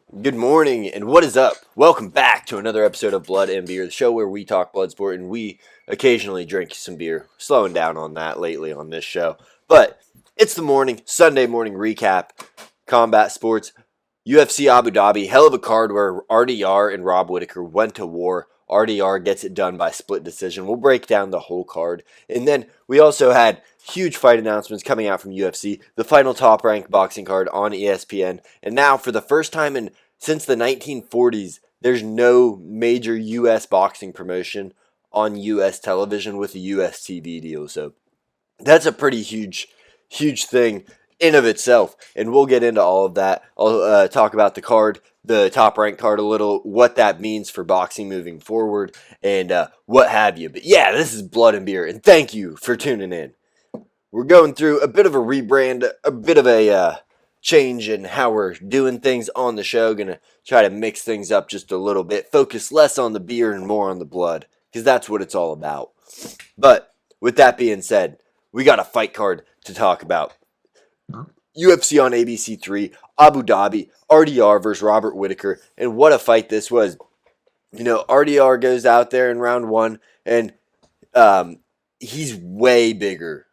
Good morning, and what is up? Welcome back to another episode of Blood and Beer, the show where we talk blood sport and we occasionally drink some beer. Slowing down on that lately on this show. But it's the Sunday morning recap, combat sports, UFC Abu Dhabi. Hell of a card where RDR and Rob Whittaker went to war. RDR gets it done by split decision. We'll break down the whole card. And then we also had huge fight announcements coming out from UFC, the final top ranked boxing card on ESPN. And now, for the first time since the 1940s, there's no major U.S. boxing promotion on U.S. television with a U.S. TV deal. So that's a pretty huge thing in of itself, and we'll get into all of that. I'll talk about the card, the top ranked card a little, what that means for boxing moving forward, and what have you. But yeah, this is Blood and Beer, and thank you for tuning in. We're going through a bit of a rebrand, a bit of a change in how we're doing things on the show. Gonna try to mix things up just a little bit, focus less on the beer and more on the blood, because that's what it's all about. But with that being said, we got a fight card to talk about. UFC on ABC3, Abu Dhabi, RDR versus Robert Whittaker, and what a fight this was. You know, RDR goes out there in round one, and he's way bigger.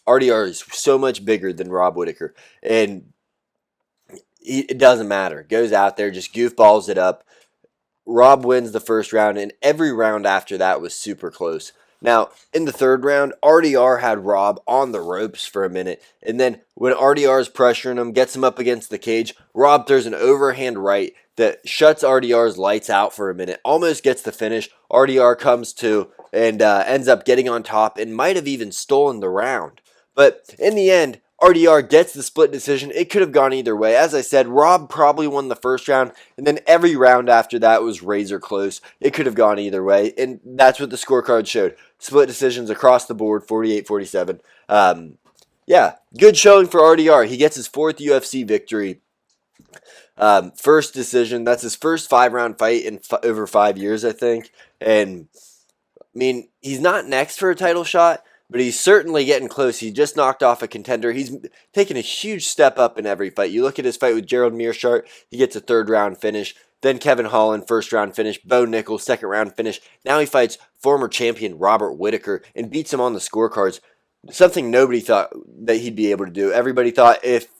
RDR is so much bigger than Rob Whittaker, and it doesn't matter. Goes out there, just goofballs it up. Rob wins the first round, and every round after that was super close. Now, in the third round, RDR had Rob on the ropes for a minute, and then when RDR is pressuring him, gets him up against the cage, Rob throws an overhand right that shuts RDR's lights out for a minute, almost gets the finish. RDR comes to and ends up getting on top and might have even stolen the round. But in the end, RDR gets the split decision. It could have gone either way. As I said, Rob probably won the first round, and then every round after that was razor close. It could have gone either way, and that's what the scorecard showed. Split decisions across the board, 48-47. Yeah, good showing for RDR. He gets his fourth UFC victory. First decision. That's his first 5-round fight in over 5 years, I think. And, I mean, he's not next for a title shot, but he's certainly getting close. He just knocked off a contender. He's taken a huge step up in every fight. You look at his fight with Gerald Meerschaert, he gets a third-round finish. Then Kevin Holland, first-round finish. Bo Nickal, second-round finish. Now he fights former champion Robert Whittaker and beats him on the scorecards. Something nobody thought that he'd be able to do. Everybody thought if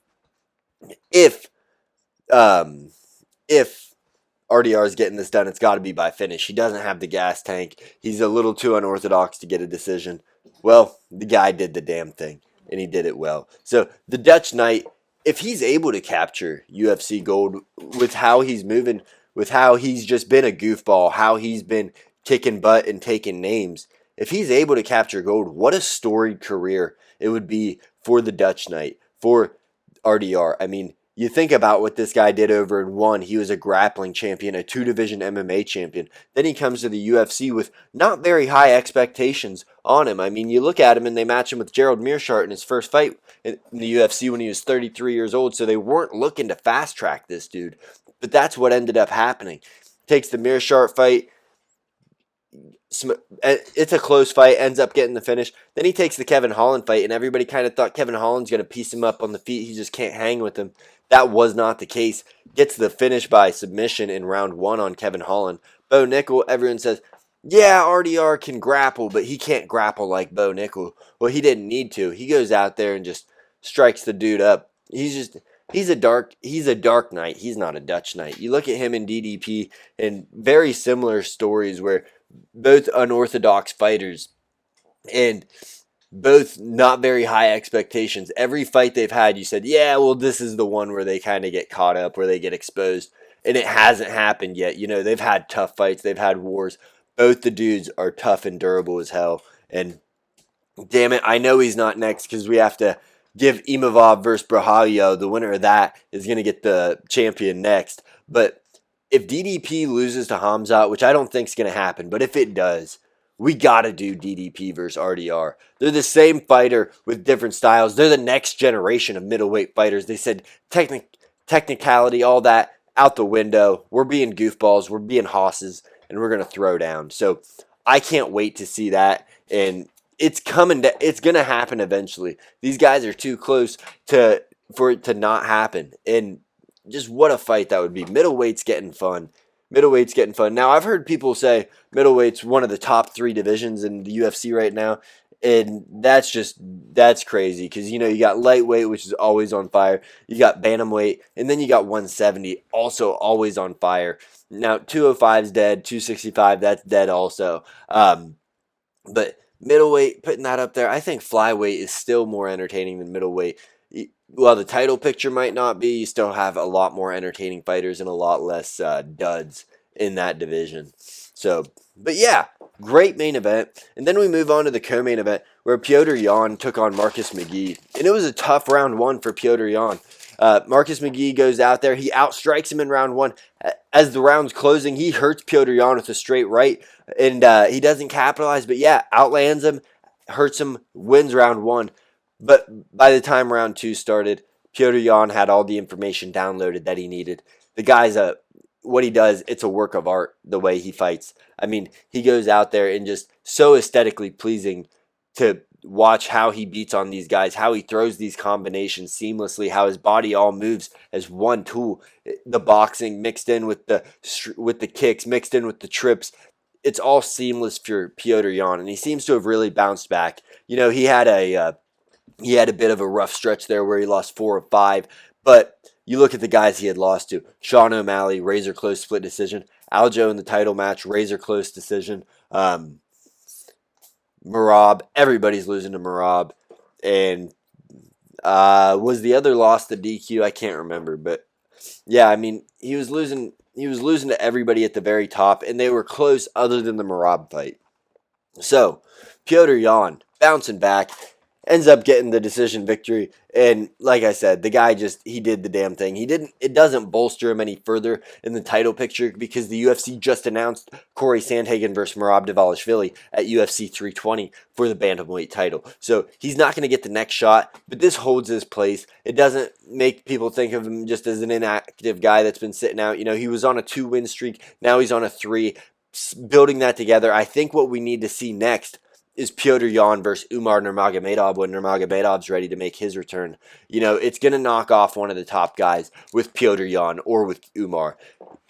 RDR is getting this done, it's got to be by finish. He doesn't have the gas tank. He's a little too unorthodox to get a decision. Well, the guy did the damn thing, and he did it well. So the Dutch Knight, if he's able to capture UFC gold with how he's moving, with how he's just been a goofball, how he's been kicking butt and taking names, if he's able to capture gold, what a storied career it would be for the Dutch Knight, for RDR. I mean, you think about what this guy did over in one. He was a grappling champion, a 2-division MMA champion. Then he comes to the UFC with not very high expectations on him. I mean, you look at him and they match him with Gerald Meerschaert in his first fight in the UFC when he was 33 years old. So they weren't looking to fast track this dude. But that's what ended up happening. Takes the Meerschaert fight. It's a close fight, ends up getting the finish. Then he takes the Kevin Holland fight, and everybody kind of thought Kevin Holland's going to piece him up on the feet. He just can't hang with him. That was not the case. Gets the finish by submission in round one on Kevin Holland. Bo Nickal, everyone says, yeah, RDR can grapple, but he can't grapple like Bo Nickal. Well, he didn't need to. He goes out there and just strikes the dude up. He's a dark knight. He's not a Dutch knight. You look at him in DDP and very similar stories where both unorthodox fighters and both not very high expectations. Every fight they've had, you said, yeah, well, this is the one where they kind of get caught up, where they get exposed. And it hasn't happened yet. You know, they've had tough fights. They've had wars. Both the dudes are tough and durable as hell. And damn it, I know he's not next because we have to give Imavov versus Brazilio. The winner of that is going to get the champion next. But if DDP loses to Hamzat, which I don't think is going to happen, but if it does, we got to do DDP versus RDR. They're the same fighter with different styles. They're the next generation of middleweight fighters. They said technicality, all that, out the window. We're being goofballs. We're being hosses, and we're going to throw down. So I can't wait to see that, and it's coming. It's going to happen eventually. These guys are too close for it to not happen, and just what a fight that would be. Middleweight's getting fun. Middleweight's getting fun. Now, I've heard people say middleweight's one of the top 3 divisions in the UFC right now, and that's crazy because, you got lightweight, which is always on fire. You got bantamweight, and then you got 170, also always on fire. Now, 205's dead, 265, that's dead also. But middleweight, putting that up there, I think flyweight is still more entertaining than middleweight. While the title picture might not be, you still have a lot more entertaining fighters and a lot less duds in that division. So, but yeah, great main event. And then we move on to the co-main event where Petr Yan took on Marcus McGee. And it was a tough round 1 for Petr Yan. Marcus McGee goes out there. He outstrikes him in round 1. As the round's closing, he hurts Petr Yan with a straight right. And he doesn't capitalize. But yeah, outlands him, hurts him, wins round 1. But by the time round 2 started, Petr Yan had all the information downloaded that he needed. The guy's what he does, it's a work of art, the way he fights. I mean, he goes out there and just so aesthetically pleasing to watch how he beats on these guys, how he throws these combinations seamlessly, how his body all moves as one tool. The boxing mixed in with the kicks, mixed in with the trips. It's all seamless for Petr Yan, and he seems to have really bounced back. He had a bit of a rough stretch there where he lost 4 of 5, but you look at the guys he had lost to. Sean O'Malley, razor close split decision. Aljo in the title match, razor close decision. Merab, everybody's losing to Merab. And was the other loss the DQ? I can't remember, but yeah, I mean, he was losing to everybody at the very top, and they were close other than the Merab fight. So, Petr Yan bouncing back, ends up getting the decision victory, and like I said, the guy he did the damn thing. It doesn't bolster him any further in the title picture because the UFC just announced Corey Sandhagen versus Merab Dvalishvili at UFC 320 for the bantamweight title. So he's not going to get the next shot, but this holds his place. It doesn't make people think of him just as an inactive guy that's been sitting out. He was on a 2-win streak, now he's on a 3. Building that together, I think what we need to see next is Petr Yan versus Umar Nurmagomedov when Nurmagomedov's ready to make his return. It's going to knock off one of the top guys with Petr Yan or with Umar.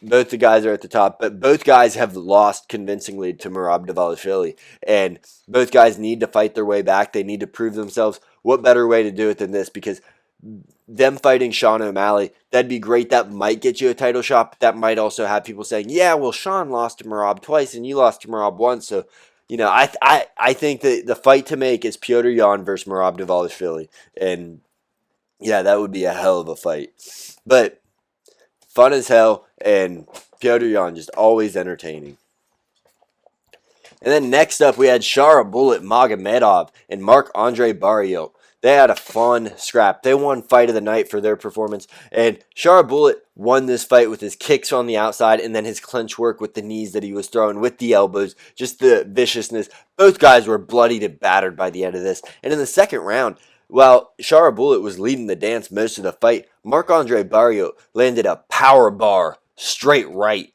Both the guys are at the top, but both guys have lost convincingly to Merab Dvalishvili, and both guys need to fight their way back. They need to prove themselves. What better way to do it than this? Because them fighting Sean O'Malley, that'd be great. That might get you a title shot, but that might also have people saying, yeah, well, Sean lost to Merab twice and you lost to Merab once, so I think that the fight to make is Petr Yan versus Merab Dvalishvili. And, yeah, that would be a hell of a fight. But, fun as hell, and Petr Yan just always entertaining. And then next up, we had Shara Bullet Magomedov and Marc-Andre Barriault. They had a fun scrap. They won fight of the night for their performance. And Shara Bullet won this fight with his kicks on the outside and then his clinch work with the knees that he was throwing, with the elbows, just the viciousness. Both guys were bloodied and battered by the end of this. And in the second round, while Shara Bullet was leading the dance most of the fight, Marc-Andre Barriault landed a power bar straight right,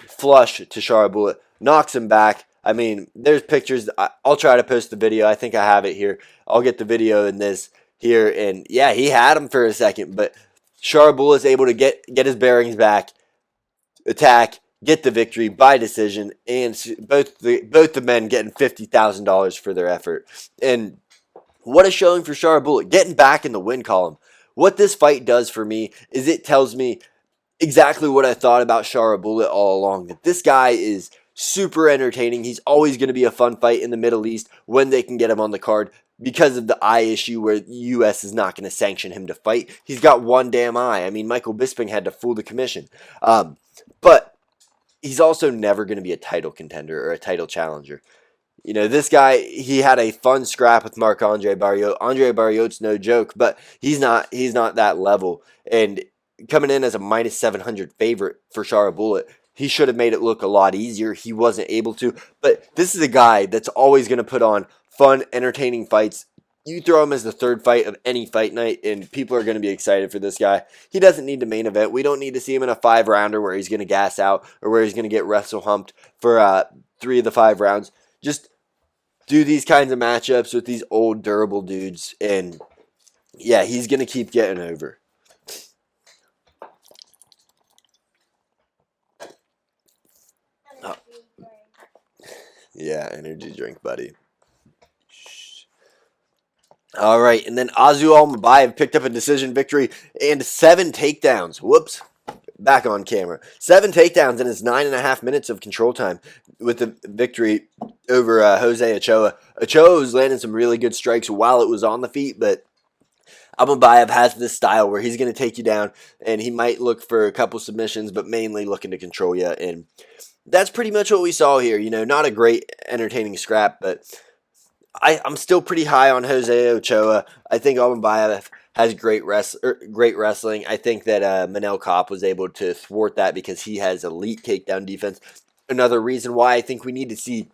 flush to Shara Bullet, knocks him back. I mean, there's pictures. I'll try to post the video. I think I have it here. I'll get the video in this here. And yeah, he had him for a second, but Shara Bullet is able to get his bearings back, attack, get the victory by decision, and both the men getting $50,000 for their effort. And what a showing for Shara Bullet, getting back in the win column. What this fight does for me is it tells me exactly what I thought about Shara Bullet all along, that this guy is super entertaining. He's always going to be a fun fight in the Middle East when they can get him on the card because of the eye issue where the U.S. is not going to sanction him to fight. He's got one damn eye. I mean, Michael Bisping had to fool the commission. But he's also never going to be a title contender or a title challenger. This guy, he had a fun scrap with Marc-Andre Barriault. Andre Barriault's no joke, but he's not that level. And coming in as a minus 700 favorite for Shara Bullet, he should have made it look a lot easier. He wasn't able to. But this is a guy that's always going to put on fun, entertaining fights. You throw him as the third fight of any fight night, and people are going to be excited for this guy. He doesn't need the main event. We don't need to see him in a 5-rounder where he's going to gas out or where he's going to get wrestle humped for 3 of the 5 rounds. Just do these kinds of matchups with these old, durable dudes, and yeah, he's going to keep getting over. Yeah, energy drink, buddy. All right, and then Azu Almabayev picked up a decision victory and 7 takedowns. Whoops. Back on camera. 7 takedowns in his 9.5 minutes of control time with the victory over Jose Ochoa. Ochoa was landing some really good strikes while it was on the feet, but Almabayev has this style where he's going to take you down, and he might look for a couple submissions, but mainly looking to control you. And that's pretty much what we saw here. Not a great entertaining scrap, but I'm still pretty high on Jose Ochoa. I think Almabayev has great wrestling. I think that Manel Kopp was able to thwart that because he has elite takedown defense. Another reason why I think we need to see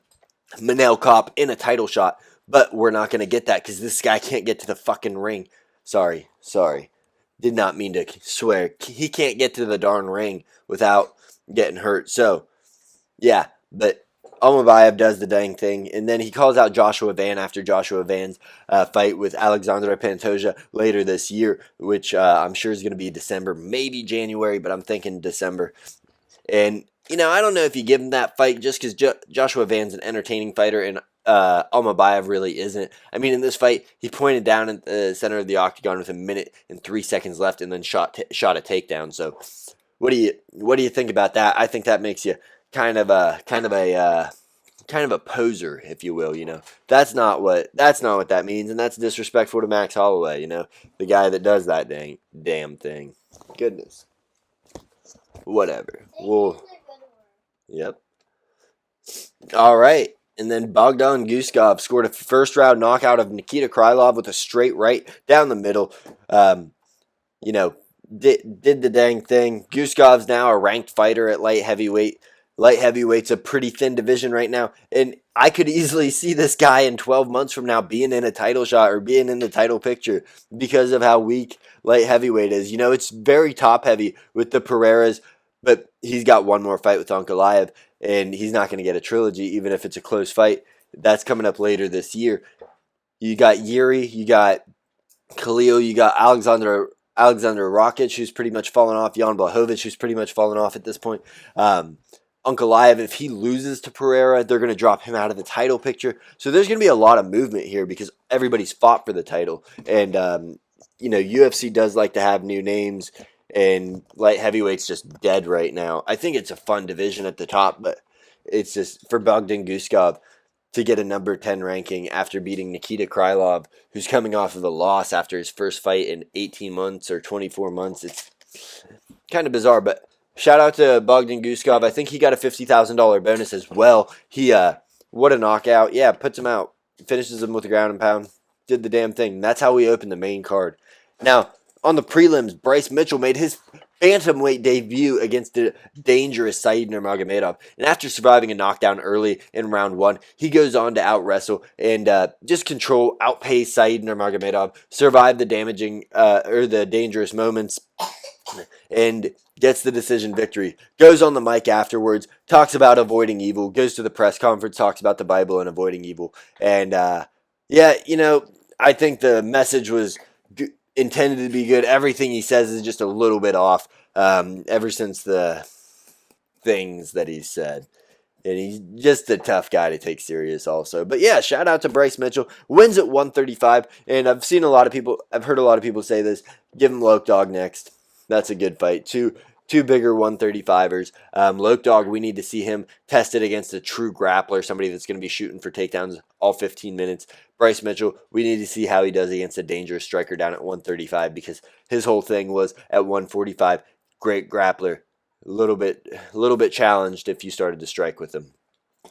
Manel Kopp in a title shot, but we're not going to get that because this guy can't get to the fucking ring. Sorry. Did not mean to swear. He can't get to the darn ring without getting hurt. So, yeah, but Almabayev does the dang thing, and then he calls out Joshua Van after Joshua Van's fight with Alexandre Pantoja later this year, which I'm sure is going to be December, maybe January, but I'm thinking December. And, I don't know if you give him that fight just because Joshua Van's an entertaining fighter, and Almabayev really isn't. I mean, in this fight, he pointed down at the center of the octagon with 1:03 left, and then shot a takedown. So, what do you think about that? I think that makes you kind of a poser, if you will. That's not what that means, and that's disrespectful to Max Holloway. The guy that does that damn thing. Goodness, whatever. Well, yep. All right. And then Bogdan Guskov scored a first-round knockout of Nikita Krylov with a straight right down the middle. Did the dang thing. Guskov's now a ranked fighter at light heavyweight. Light heavyweight's a pretty thin division right now, and I could easily see this guy in 12 months from now being in a title shot or being in the title picture because of how weak light heavyweight is. It's very top-heavy with the Pereiras, but he's got one more fight with Ankalaev, and he's not going to get a trilogy, even if it's a close fight. That's coming up later this year. You got Yuri, you got Khalil, you got Alexander Rakic, who's pretty much fallen off, Jan Blachowicz, who's pretty much fallen off at this point. Ankalaev, if he loses to Pereira, they're going to drop him out of the title picture. So there's going to be a lot of movement here because everybody's fought for the title. And, UFC does like to have new names, and light heavyweight's just dead right now. I think it's a fun division at the top, but it's just for Bogdan Guskov to get a number 10 ranking after beating Nikita Krylov, who's coming off of a loss after his first fight in 18 months or 24 months. It's kind of bizarre, but shout out to Bogdan Guskov. I think he got a $50,000 bonus as well. What a knockout. Yeah, puts him out, finishes him with a ground and pound, did the damn thing. That's how we opened the main card. Now, on the prelims, Bryce Mitchell made his bantamweight debut against the dangerous Said Nurmagomedov. And after surviving a knockdown early in round 1, he goes on to out-wrestle and just outpace Said Nurmagomedov, survive the the dangerous moments, and gets the decision victory. Goes on the mic afterwards, talks about avoiding evil, goes to the press conference, talks about the Bible and avoiding evil. And, I think the message was intended to be good. Everything he says is just a little bit off ever since the things that he said. And he's just a tough guy to take serious also. But yeah, shout out to Bryce Mitchell. Wins at 135. And I've heard a lot of people say this. Give him Loke Dog next. That's a good fight. Two bigger 135ers. Loke Dog, we need to see him tested against a true grappler, somebody that's going to be shooting for takedowns all 15 minutes. Bryce Mitchell, we need to see how he does against a dangerous striker down at 135 because his whole thing was at 145. Great grappler. A little bit challenged if you started to strike with him,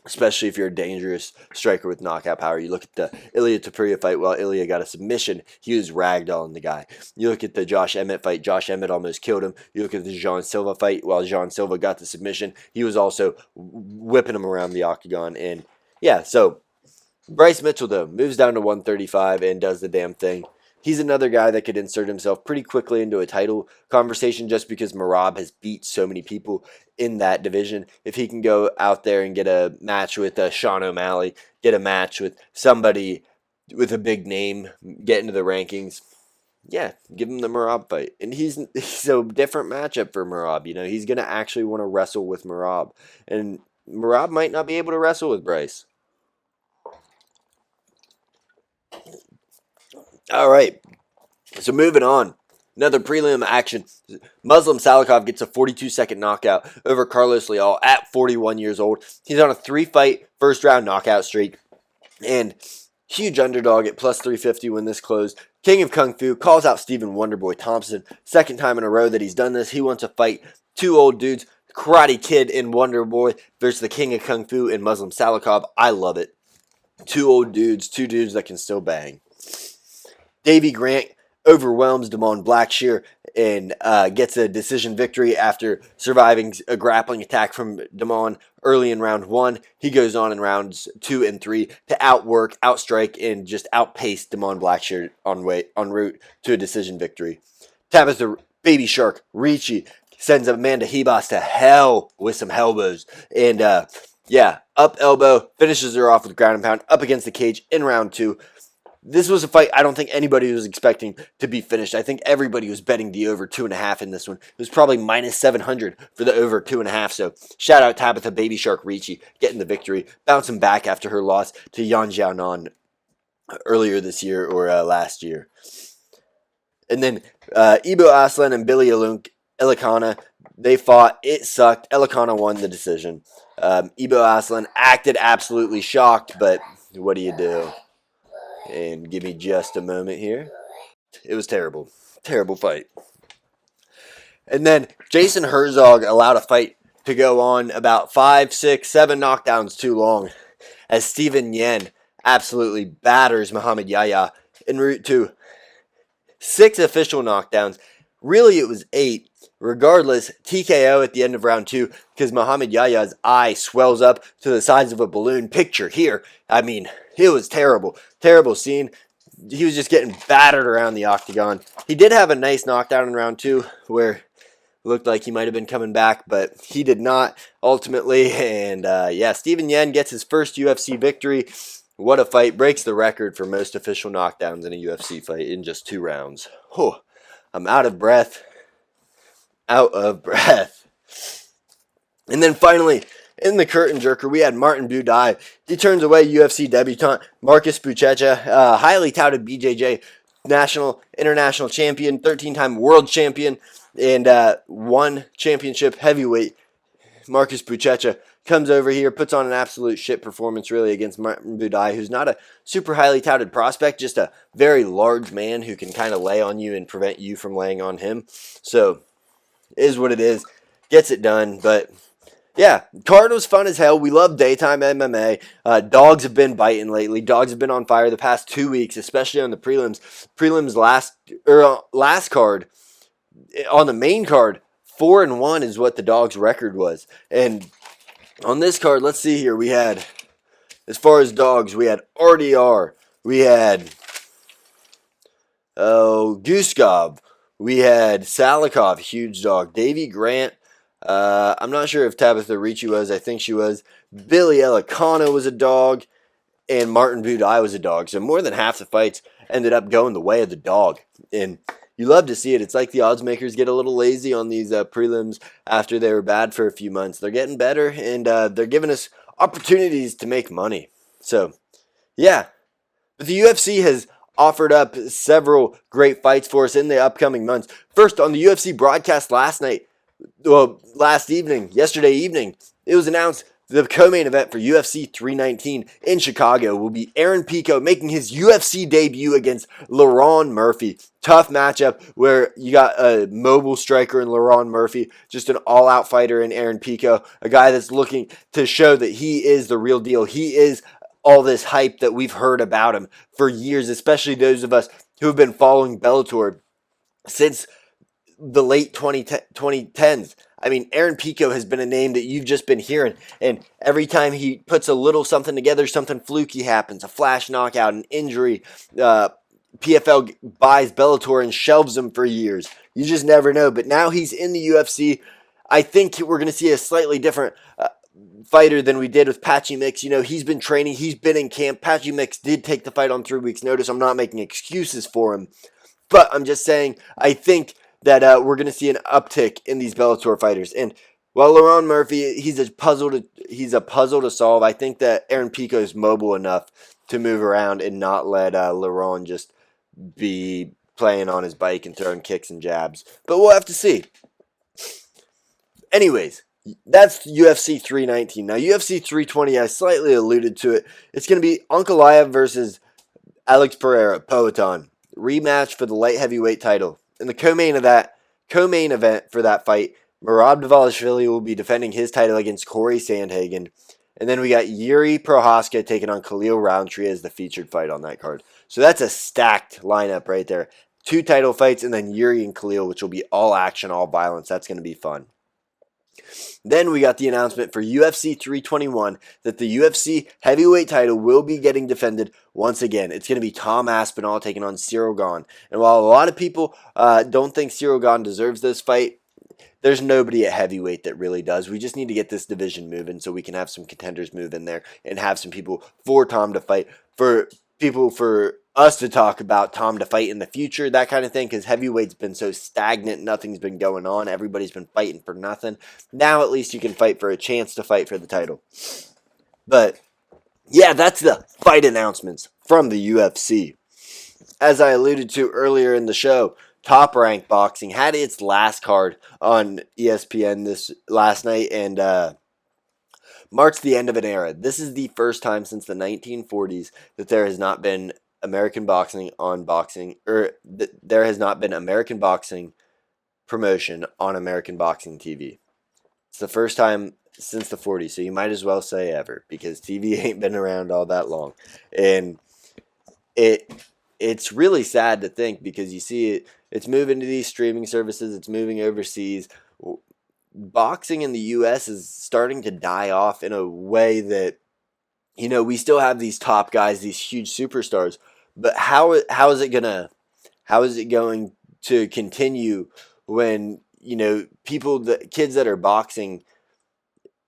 especially if you're a dangerous striker with knockout power. You look at the Ilya Topuria fight. Well, Ilya got a submission. He was ragdolling the guy. You look at the Josh Emmett fight. Josh Emmett almost killed him. You look at the Jean Silva fight. While Jean Silva got the submission, he was also whipping him around the octagon. And yeah, so Bryce Mitchell, though, moves down to 135 and does the damn thing. He's another guy that could insert himself pretty quickly into a title conversation just because Merab has beat so many people in that division. If he can go out there and get a match with Sean O'Malley, get a match with somebody with a big name, get into the rankings, yeah, give him the Merab fight. And he's a different matchup for Merab. He's going to actually want to wrestle with Merab. And Merab might not be able to wrestle with Bryce. All right, so moving on. Another prelim action. Muslim Salikov gets a 42-second knockout over Carlos Leal at 41 years old. He's on a 3-fight first-round knockout streak. And huge underdog at plus 350 when this closed. King of Kung Fu calls out Stephen Wonderboy Thompson. Second time in a row that he's done this. He wants to fight two old dudes, Karate Kid and Wonderboy versus the King of Kung Fu and Muslim Salikov. I love it. Two old dudes, two dudes that can still bang. Davey Grant overwhelms Damon Blackshear and gets a decision victory after surviving a grappling attack from Damon early in round 1. He goes on in rounds 2 and 3 to outwork, outstrike, and just outpace Damon Blackshear en route to a decision victory. Tabitha Baby Shark Ricci sends Amanda Hebos to hell with some elbows. And up elbow, finishes her off with ground and pound up against the cage in round 2. This was a fight I don't think anybody was expecting to be finished. I think everybody was betting the over 2.5 in this one. It was probably minus 700 for the over 2.5. So shout out Tabitha Baby Shark Ricci getting the victory, bouncing back after her loss to Yan Xiaonan earlier this year or last year. And then Ibo Aslan and Billy Elikana, they fought. It sucked. Elikana won the decision. Ibo Aslan acted absolutely shocked, but what do you do? And give me just a moment here. It was terrible. Terrible fight. And then Jason Herzog allowed a fight to go on about 5, 6, 7 knockdowns too long as Steven Yen absolutely batters Muhammad Yahya en route to 6 official knockdowns. Really, it was 8. Regardless, TKO at the end of round 2 because Muhammad Yahya's eye swells up to the size of a balloon. Picture here. I mean, it was terrible. Terrible scene. He was just getting battered around the octagon. He did have a nice knockdown in round 2 where it looked like he might have been coming back, but he did not ultimately. And Steven Yen gets his first UFC victory. What a fight. Breaks the record for most official knockdowns in a UFC fight in just 2 rounds. Oh, I'm out of breath. Out of breath. And then finally, in the curtain jerker, we had Martin Buday. He turns away UFC debutant Marcus Buchecha, highly touted BJJ national, international champion, 13-time world champion, and one championship heavyweight. Marcus Buchecha comes over here, puts on an absolute shit performance really against Martin Buday, who's not a super highly touted prospect, just a very large man who can kind of lay on you and prevent you from laying on him. So, is what it is. Gets it done, but yeah, card was fun as hell. We love daytime MMA. Dogs have been biting lately. Dogs have been on fire the past 2 weeks, especially on the prelims. Prelims last card, on the main card, 4-1 is what the Dogs' record was. And on this card, let's see here. We had, as far as dogs, we had RDR. We had Guskov. We had Salikov, huge dog. Davey Grant. I'm not sure if Tabitha Ricci was. I think she was. Billy Elikana was a dog. And Martin Buday was a dog. So more than half the fights ended up going the way of the dog. And you love to see it. It's like the odds makers get a little lazy on these prelims after they were bad for a few months. They're getting better, and they're giving us opportunities to make money. So, yeah. But the UFC has offered up several great fights for us in the upcoming months. First, on the UFC broadcast yesterday evening, it was announced the co-main event for UFC 319 in Chicago will be Aaron Pico making his UFC debut against Laron Murphy. Tough matchup where you got a mobile striker in Laron Murphy, just an all-out fighter in Aaron Pico, a guy that's looking to show that he is the real deal. He is all this hype that we've heard about him for years, especially those of us who have been following Bellator since the late 2010s. I mean, Aaron Pico has been a name that you've just been hearing, and every time he puts a little something together, something fluky happens, a flash knockout, an injury, PFL buys Bellator and shelves him for years. You just never know, but now he's in the UFC. I think we're going to see a slightly different fighter than we did with Patchy Mix. You know, he's been training, he's been in camp. Patchy Mix did take the fight on 3 weeks' notice. I'm not making excuses for him, but I'm just saying I think that we're going to see an uptick in these Bellator fighters. And while Laron Murphy, he's a puzzle to solve. I think that Aaron Pico is mobile enough to move around and not let Laurent just be playing on his bike and throwing kicks and jabs. But we'll have to see. Anyways, that's UFC 319. Now, UFC 320, I slightly alluded to it. It's going to be Ankalaev versus Alex Pereira, Poatan. Rematch for the light heavyweight title. In the co-main event for that fight, Merab Dvalishvili will be defending his title against Corey Sandhagen. And then we got Yuri Prohaska taking on Khalil Roundtree as the featured fight on that card. So that's a stacked lineup right there. 2 title fights, and then Yuri and Khalil, which will be all action, all violence. That's going to be fun. Then we got the announcement for UFC 321 that the UFC heavyweight title will be getting defended once again. It's going to be Tom Aspinall taking on Cyril Gane. And while a lot of people don't think Cyril Gane deserves this fight, there's nobody at heavyweight that really does. We just need to get this division moving so we can have some contenders move in there and have some people for Tom to fight, for us to talk about Tom to fight in the future, that kind of thing, because heavyweight's been so stagnant, nothing's been going on, everybody's been fighting for nothing. Now at least you can fight for a chance to fight for the title. But yeah, that's the fight announcements from the UFC. As I alluded to earlier in the show, Top Rank Boxing had its last card on ESPN this last night and marks the end of an era. This is the first time since the 1940s that there has not been American boxing on boxing, or there has not been American boxing promotion on American boxing TV. It's the first time since the 40s, so you might as well say ever, because TV ain't been around all that long. And it's really sad to think, because you see it's moving to these streaming services, it's moving overseas. Boxing in the U.S. is starting to die off in a way that, you know, we still have these top guys, these huge superstars, but how is it going to continue when, you know, kids that are boxing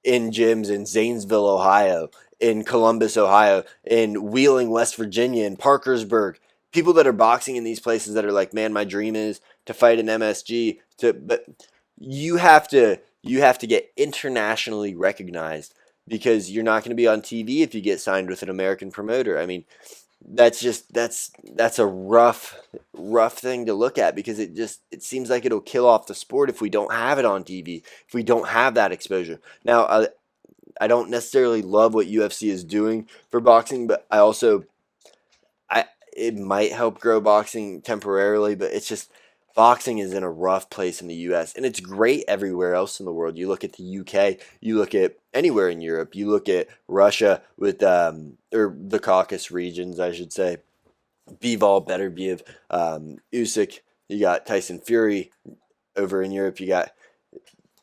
in gyms in Zanesville, Ohio, in Columbus, Ohio, in Wheeling, West Virginia, in Parkersburg, people that are boxing in these places that are like, man, my dream is to fight an MSG, but you have to get internationally recognized, because you're not going to be on TV if you get signed with an American promoter. I mean, that's a rough thing to look at, because it seems like it'll kill off the sport if we don't have it on TV, if we don't have that exposure. Now, I don't necessarily love what UFC is doing for boxing, but it might help grow boxing temporarily, but it's just, boxing is in a rough place in the U.S., and it's great everywhere else in the world. You look at the U.K., you look at anywhere in Europe, you look at Russia with, or the Caucasus regions, I should say, Bivol, Beterbiev, Usyk, you got Tyson Fury over in Europe,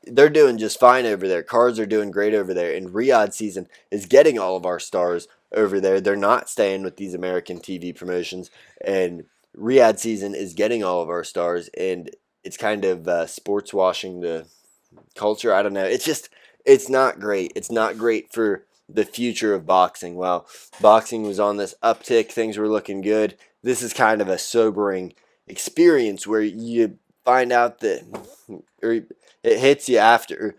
they're doing just fine over there. Cards are doing great over there, and Riyadh season is getting all of our stars over there. They're not staying with these American TV promotions, and Riyadh season is getting all of our stars, and it's kind of sports washing the culture. I don't know. It's not great. It's not great for the future of boxing. While boxing was on this uptick, things were looking good. This is kind of a sobering experience where you find out that, or it hits you after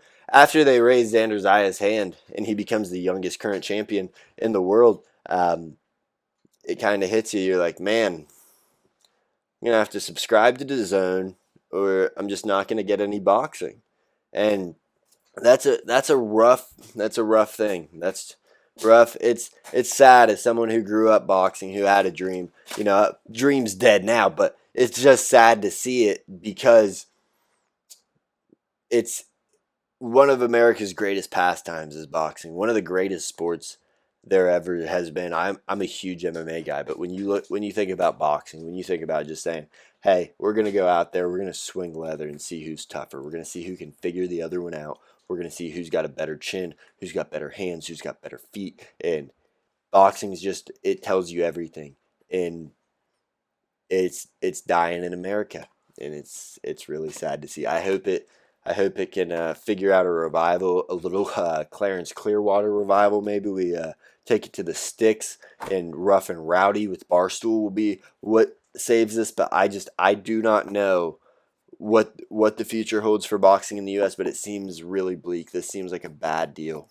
they raise Xander Zaya's hand and he becomes the youngest current champion in the world. It kind of hits you. You're like, man, I'm gonna have to subscribe to the Zone, or I'm just not gonna get any boxing, and that's a rough thing. That's rough. It's sad as someone who grew up boxing, who had a dream. You know, dream's dead now, but it's just sad to see it, because it's one of America's greatest pastimes is boxing. One of the greatest sports there ever has been. I'm a huge MMA guy, but when you think about boxing, when you think about just saying, hey, we're going to go out there, we're going to swing leather and see who's tougher. We're going to see who can figure the other one out. We're going to see who's got a better chin, who's got better hands, who's got better feet. And boxing is just, it tells you everything. And it's dying in America, and it's really sad to see. I hope it can figure out a revival, a little Clarence Clearwater revival. Maybe we take it to the sticks, and Rough and Rowdy with Barstool will be what saves this. But I do not know what the future holds for boxing in the U.S., but it seems really bleak. This seems like a bad deal.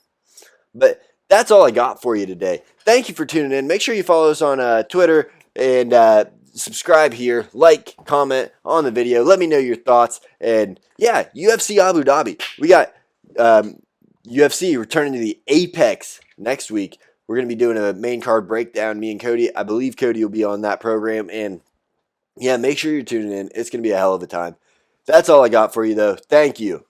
But that's all I got for you today. Thank you for tuning in. Make sure you follow us on Twitter and subscribe here. Like, comment on the video. Let me know your thoughts. And yeah, UFC Abu Dhabi. We got UFC returning to the Apex next week. We're going to be doing a main card breakdown, me and Cody. I believe Cody will be on that program. And yeah, make sure you're tuning in. It's going to be a hell of a time. That's all I got for you, though. Thank you.